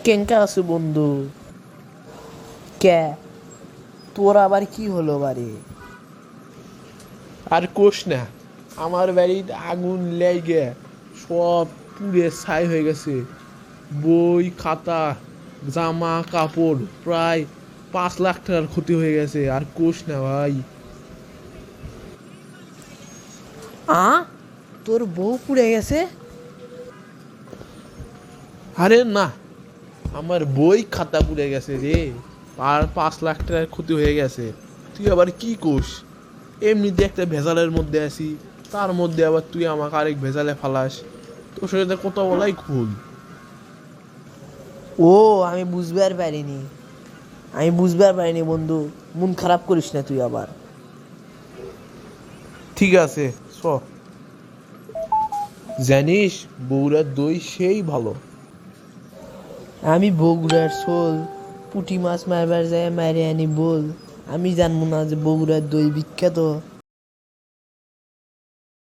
কেঙ্কা আছে বন্ধু? কে? তোর আবার কি হলো বাড়ি? আর কোষ না, আমার বাড়ির আগুন লেগে সব পুড়ে ছাই হয়ে গেছে। বই খাতা জামা কাপড় প্রায় 5 লাখ টাকার ক্ষতি হয়ে গেছে। আর কোষ না ভাই। আ তোর বউ পুড়ে গেছে? আরে না, আমার বই খাতা পুড়ে গেছে রে। আর 5 লাখ টাকার ক্ষতি হয়ে গেছে। তুই আবার কি কোষ? এমনিতে একটা ভেজালের মধ্যে আছি, তার মধ্যে আবার তুই আমাকে আরেক ভেজালে ফালাস। তোর সাথে কথা বলাই খুল। ও, আমি বুঝবার পারিনি। আমি বুঝবার পারিনি বন্ধু। মন খারাপ করিস না তুই আবার। ঠিক আছে, চ। জানিস, বগুড়ার দই সেই ভালো। আমি বগুড়ার শোল পুঁটি মাছ মারবার যায় মারে আনি বল। আমি জানবো না যে বগুড়ার দই বিখ্যাত?